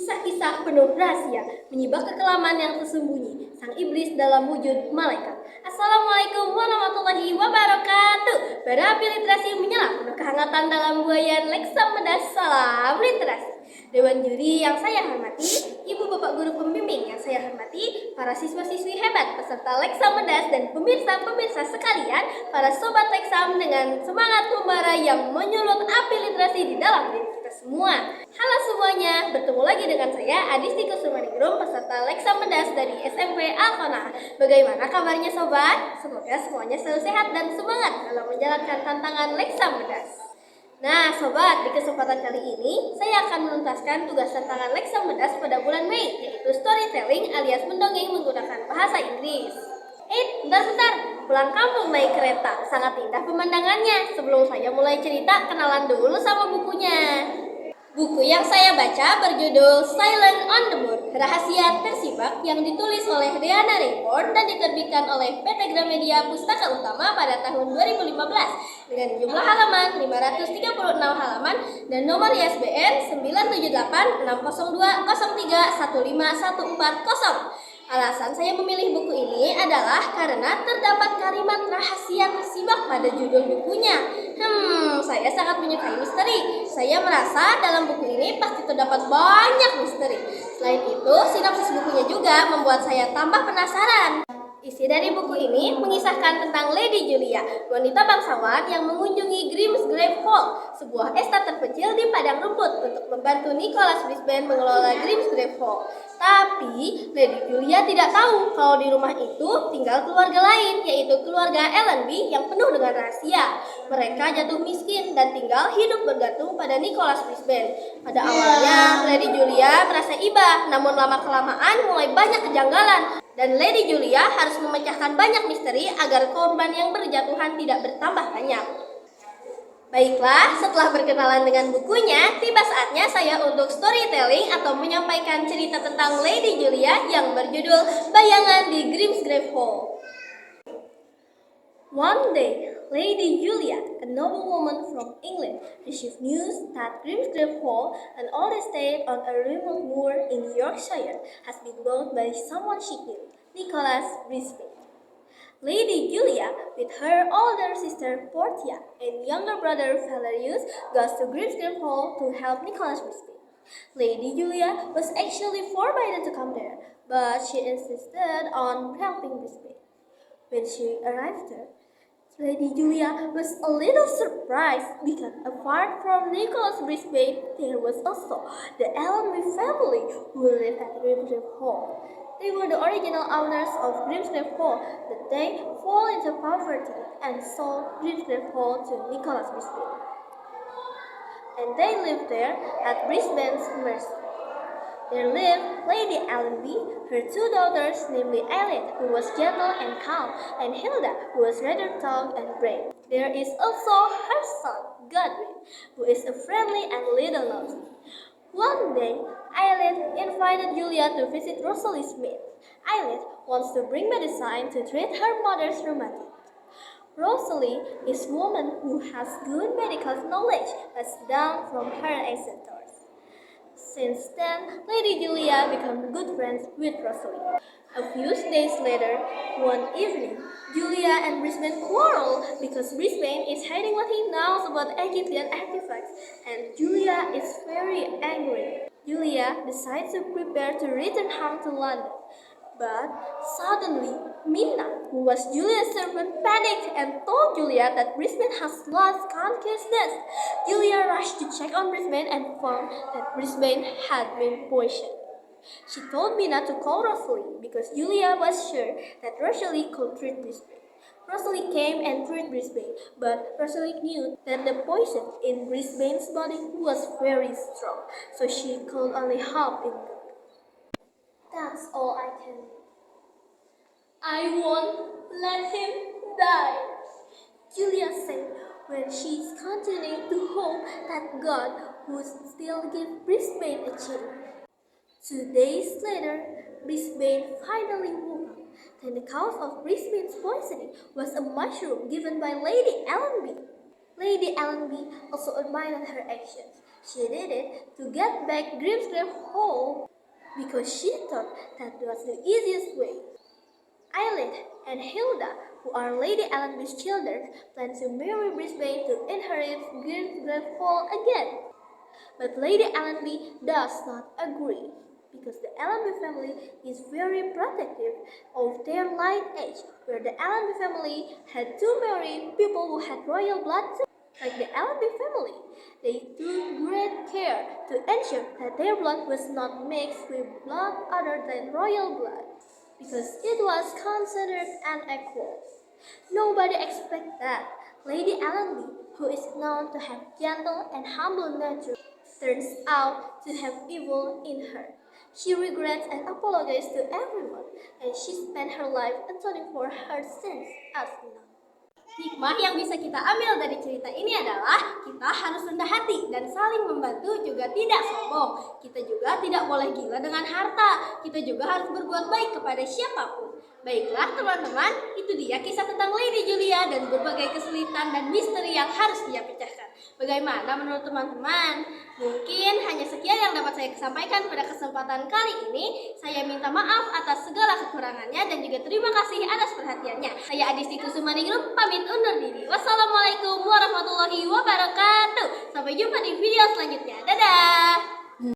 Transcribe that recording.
Kisah-kisah penuh rahasia menyibak kekelaman yang tersembunyi sang iblis dalam wujud malaikat. Assalamualaikum warahmatullahi wabarakatuh. Bara api literasi menyala penuh kehangatan dalam buayan Leksa Medas. Salam literasi. Dewan juri yang saya hormati, ibu bapak guru pembimbing yang saya hormati, para siswa-siswi hebat peserta Leksa Medas dan pemirsa-pemirsa sekalian, para sobat Leksam dengan semangat membara yang menyulut api literasi di dalam diri kita semua. Halo semuanya, bertemu lagi dengan saya Adisti Kusumaningrum peserta Leksa Medas dari SMP Al-Qanaah. Bagaimana kabarnya sobat? Semoga semuanya selalu sehat dan semangat dalam menjalankan tantangan Leksa Medas. Nah sobat, di kesempatan kali ini saya akan menuntaskan tugas tantangan Leksa Medas pada bulan Mei, yaitu storytelling alias mendongeng menggunakan bahasa Inggris. Bentar, pulang kampung naik kereta, sangat indah pemandangannya. Sebelum saya mulai cerita, kenalan dulu sama bukunya. Buku yang saya baca berjudul Silent on the Moon, Rahasia Tersibak, yang ditulis oleh Deanna Rayford dan diterbitkan oleh PT Gramedia Pustaka Utama pada tahun 2015 dengan jumlah halaman 536 halaman dan nomor ISBN 9786020315140. Alasan saya memilih buku ini adalah karena terdapat kalimat rahasia tersibak pada judul bukunya. Saya sangat menyukai misteri. Saya merasa dalam buku ini pasti terdapat banyak misteri. Selain itu, sinopsis bukunya juga membuat saya tambah penasaran. Isi dari buku ini mengisahkan tentang Lady Julia, wanita bangsawan yang mengunjungi Grimsgrave Hall, sebuah estate terpencil di padang rumput untuk membantu Nicholas Brisbane mengelola Grimsgrave Hall. Tapi Lady Julia tidak tahu kalau di rumah itu tinggal keluarga lain, yaitu keluarga Allenby yang penuh dengan rahasia. Mereka jatuh miskin dan tinggal hidup bergantung pada Nicholas Brisbane. Pada awalnya Lady Julia merasa iba, namun lama-kelamaan mulai banyak kejanggalan. Dan Lady Julia harus memecahkan banyak misteri agar korban yang berjatuhan tidak bertambah banyak. Baiklah, setelah berkenalan dengan bukunya, tiba saatnya saya untuk storytelling atau menyampaikan cerita tentang Lady Julia yang berjudul Bayangan di Grimsgrave Hall. One day, Lady Julia, a noblewoman from England, received news that Grimsgrave Hall, an old estate on a remote moor in Yorkshire, has been bought by someone she knew, Nicholas Brisbane. Lady Julia, with her older sister Portia and younger brother Valerius, goes to Grimsgrave Hall to help Nicholas Brisbane. Lady Julia was actually forbidden to come there, but she insisted on helping Brisbane. When she arrived there, Lady Julia was a little surprised because apart from Nicholas Brisbane, there was also the Allenby family who lived at Grimsgrave Hall. They were the original owners of Grimsgrave Hall, but they fell into poverty and sold Grimsgrave Hall to Nicholas Brisbane. And they lived there at Brisbane's mercy. There lived Lady Allenby, her two daughters, namely Aileen, who was gentle and calm, and Hilda, who was rather tall and brave. There is also her son, Godwin, who is a friendly and little nosy. One day, Aileen invited Julia to visit Rosalie Smith. Aileen wants to bring medicine to treat her mother's rheumatism. Rosalie is a woman who has good medical knowledge passed down from her ancestors. Since then, Lady Julia became good friends with Rosalie. A few days later, one evening, Julia and Brisbane quarrel because Brisbane is hiding what he knows about Egyptian artifacts, and Julia is very angry. Julia decides to prepare to return home to London. But suddenly, Mina, who was Julia's servant, panicked and told Julia that Brisbane has lost consciousness. Julia rushed to check on Brisbane and found that Brisbane had been poisoned. She told Mina to call Rosalie because Julia was sure that Rosalie could treat Brisbane. Rosalie came and treated Brisbane, but Rosalie knew that the poison in Brisbane's body was very strong, so she could only hope in God. That's all I can do. I won't let him die, Julia said when she continued to hope that God would still give Brisbane a chance. 2 days later, Brisbane finally woke up. Then the cause of Brisbane's poisoning was a mushroom given by Lady Allenby. Lady Allenby also admired her actions. She did it to get back Grimsgrave Hall because she thought that was the easiest way. Eilith and Hilda, who are Lady Allenby's children, plan to marry Brisbane to inherit Grimsgrave Hall again. But Lady Allenby does not agree because the Allenby family is very protective of their light age, where the Allenby family had to marry people who had royal blood too. Like the Allenby family, they took great care to ensure that their blood was not mixed with blood other than royal blood, because it was considered unequal. Nobody expected that Lady Allenby, who is known to have gentle and humble nature, turns out to have evil in her. She regrets and apologizes to everyone, and she spent her life atoning for her sins as nun. Hikmah yang bisa kita ambil dari cerita ini adalah kita harus rendah hati dan saling membantu, juga tidak sombong. Kita juga tidak boleh gila dengan harta. Kita juga harus berbuat baik kepada siapapun. Baiklah teman-teman, itu dia kisah tentang Lady Julia dan berbagai kesulitan dan misteri yang harus dia pecahkan. Bagaimana menurut teman-teman? Mungkin hanya sekian yang dapat saya sampaikan pada kesempatan kali ini. Saya minta maaf atas segala kekurangannya dan juga terima kasih atas perhatiannya. Saya Adisti Kusumaningrum pamit undur diri. Wassalamualaikum warahmatullahi wabarakatuh. Sampai jumpa di video selanjutnya. Dadah!